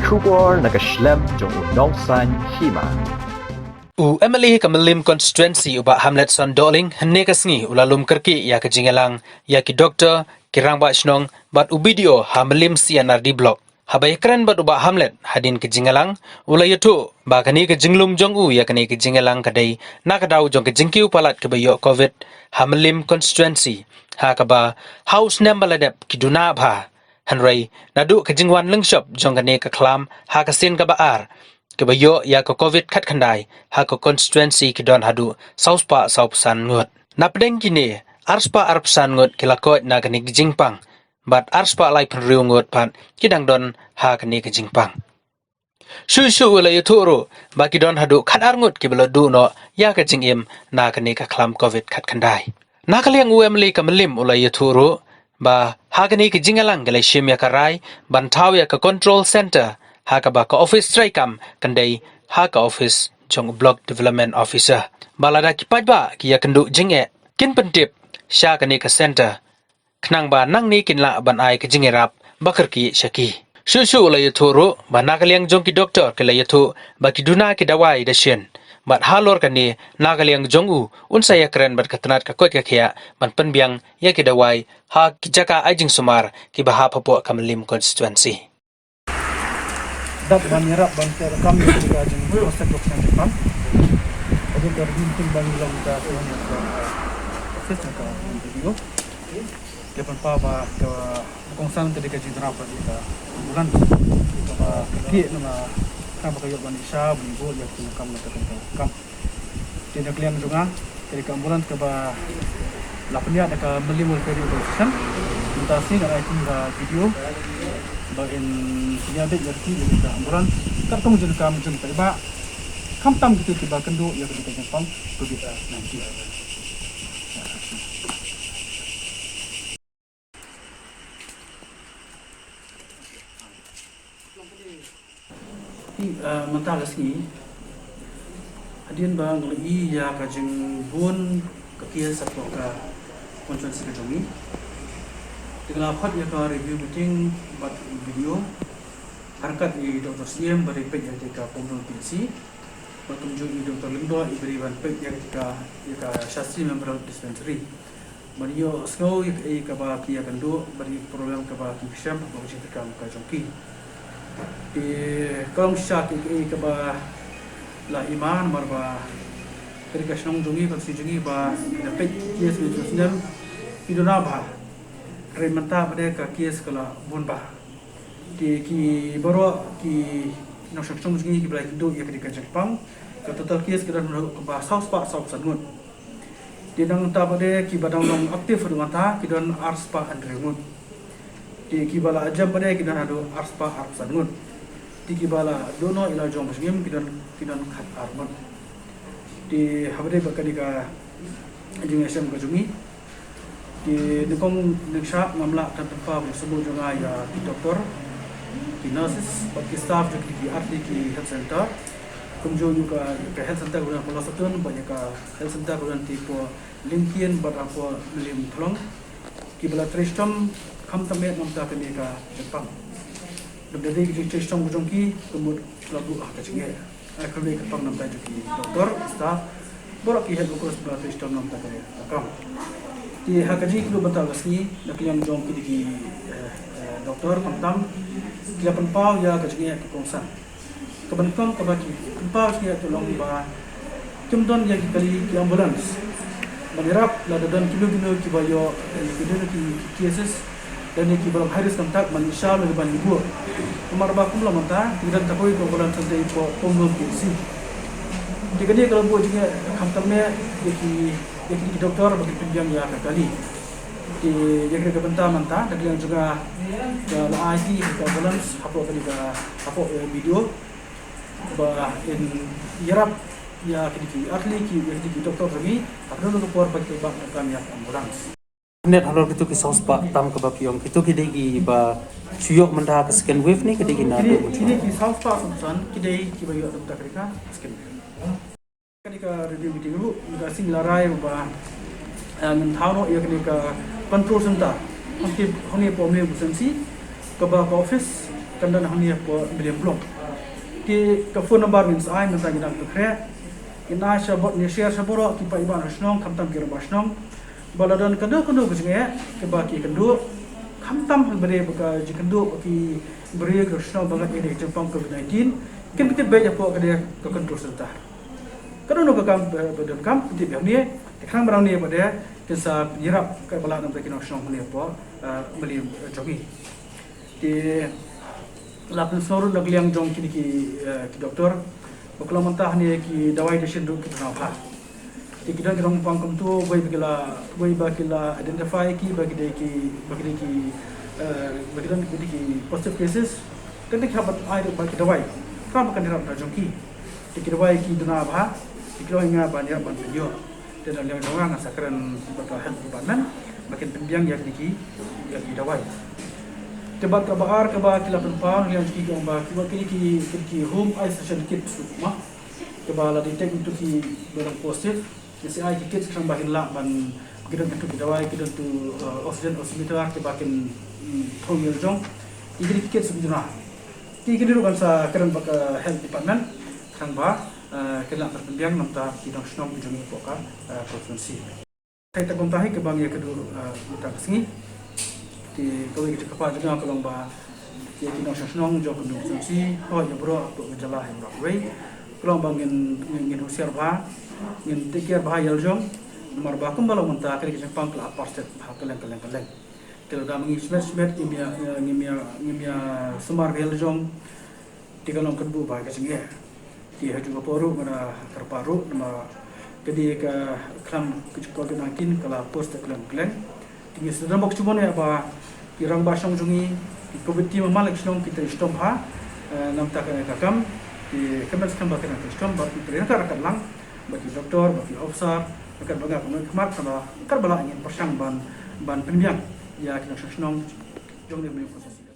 Shubor naga Khlam jong unong san Hima. Emily ka Mylliem constituency uba Hamlet son doling henne kasngi ulalum kerki ya ke jingelang ya ki doktor kirang ba shnong bat ubidio ha Mylliem CNRD block habai kran bat uba Hamlet hadin ke jingelang ulayotu ba kani ke jinglum jong ya kani ke jingelang kadai nakadau jong ke jingkiu palat ke bayo covid ha Mylliem constituency ha ka ba house number ladap kiduna bha hanrai nadu ke jingwan lengshop jong kani ke Khlam ha ka sin ka ba ar kebayo ya ko covid khat khandai ha ko constituency ki don hadu sauspa sausan ngut napdeng kini arspa arpsan ngut kilakot na kani jingpang but arspa lai phriu ngut pan kidang don ha kani jingpang shu la yuturu ba ki don hadu khat ar ngut ki belo du no ya ka jingim na kani ka Khlam covid khat khandai na kaliang Emily ka Mylliem ula yuturu ba ha kani jingalang gele shim ya karai ban Thaw ya ka control center haka ba ka office traikam kandai haka office jong block development officer balada ki Paidbah ki ya kendu jinge kin pentip sha kani ka center knang ba nang ni kin la ban ai ka Ïarap bakar ki shaki shu la yuturu ba nakaliang jong ki doctor ke la yutu ba ki duna ki dawai da shen bat halor kani nakaliang jong unsaya kren bat katnat ka kot ka khia ban penbiang ya ki dawai ha ki jaka ajing sumar ki baha phapo ka Mylliem constituency dat ban Ïarap ban ter kam ni ka jing proses dokumen depan ada terhimpun ban bilang da semuanya proses ka video depan pa ba ka kongsan ke dekat Ïarap di ka bulan ba ki na kam ka yo ban isha bu bo ya ki kam na ka kam tidak klian juga dari kambulan ke ba lapnya ada ka Mylliem welfare organization mutasi ada video bagian penyadap jadi kita ambulan kartong jadi kami jumpa Paidbah kam tam gitu tiba kendu ya kita jempang begitu nanti mental sini hadian bang lagi ya kajeng bun kekia satu ka konferensi kejomi dengan apa ya ka review meeting buat video harkat di Dr. CM beri pek yang jika pembunuh PC bertunjuk di Dr. Limdo beri ban pek yang jika syastri member dispensary Mario skau ya ka ba kia kendo beri program ka ba kisham ba cerita ka jongki di kolom syak ka ba la iman marba ketika senang jongi kasi jongi ba pek yes national pidona ba rementa pada kakias kala bonba ki baro ki no seksong jingi ki blai do ya ketika Jepang ka total kias kedan ke ba south sangut di nang ta pada ki badang long aktif dengan ta ki don arspa andregut di ki bala ajam pada ki don ado arspa sangut di ki bala dono ila jong muslim ki don khat armon di habade bakadika jingi SM ka jumi di dekong neksha ngamla dan tempat semua juga ya di doktor di nurses bagi staff juga di arti di health center kumjo juga ke health center guna pola satun banyak ke health center guna tipe linkian buat apa Mylliem tolong kibala tristom kam tamet namta kini ke Jepang dari tristom gujongki kemud lagu kacingnya akhirnya ke pang namta juga doktor staff borak ki health workers bala tristom namta ke kam di hakaji kilo bentar gasni nak yang jom ki doktor pentam dia penpau ya kajnya ke kongsan kebenkom ke baki penpau dia tolong ba jumdon ya kali ki ambulans Ïarap la dan kilo ki bayo ki cases dan ki balam harus kontak man insya Allah ban ibu umar ba kum la manta tidak takoi ko bulan santai ko pomno ki jika dia kalau buat juga hamtamnya jadi doktor bagi pinjam ya kali di jaga kebentar manta dan yang juga dalam IT ke balance apa tadi ke apa video bah in Ïarap ya kidi atli ki doktor lagi apa dulu por bagi bang kami ya ambulans net halor gitu ki saus pak tam ke baki yang itu kidi ki ba suyok menda ke second wave ni kidi na kidi ki saus pak samsan kidi ki bayo doktor mereka second wave ketika review meeting dulu juga sing larai ba ang Thaw ya ketika control center honi pomle busansi ke ba office kandan hangni po Mylliem blok ki ka phone number min sai man ta gidang kre ina shabot ni share shaboro ki Paidbah rasnong khamtam ki rasnong baladan kando bujnge ke ba ki kando khamtam bere baka jikando ki bere rasnong bangat ini jepang COVID-19 kin pite be po ka dia ka control serta kando ka kam bedam kam pite be ni khang barang ni pada kisah Ïarap ke bala nam takin rasnong ni po Mylliem jogi di lapun sorun lagliang jong ki doktor bakla mentah ni ki dawai desin du ki tanawa ki kita gerong pangkom tu boy bakila identify ki bagi de ki positive cases kan ki habat ai bagi dawai kam kan dirap jong ki dawai ki duna ba ki lo inga ba dia ban video dan yang orang asakran bakal health department makin pembiang yak ki dawai Tebak kabar kila penpang yang ki gamba ki home isolation kit mah kebala detect untuk ki barang positif si ai kit kan bahin la ban gidan tu dawai gidan tu oxygen oximeter ke bakin thomil jong igri kit subjuna ki gidan kan sa kan bak health department kan ba kila penbiang namta ki dong snom bujung poka provinsi kai ta kontahi ke bang ya kedu utak singi di kau kita kepada juga kalau bah dia kita senang jauh penduduk sini, oh ya bro, tu menjelah yang berapa? Kalau bah ingin usiar bah, ingin tikir bah yang jauh, nomor bah kembali mentah kerja Jepang kelah parset bah keleng. Kalau dah mengismet ngimia semar yang jauh, tiga long kedua bah kerja dia juga poru mana terparu nama jadi ke Khlam COVID-19 kalau post keleng. Tinggi sedang bok cuma ni apa kirang basang jungi COVID ti mamalak senong kita istom ha nam tak kakam di kemen sekarang bakal nak istom bak terina karakan lang bagi doktor bagi officer akan bangga kemat kalau karbala ingin persang ban penbiang ya kita senong jong ni proses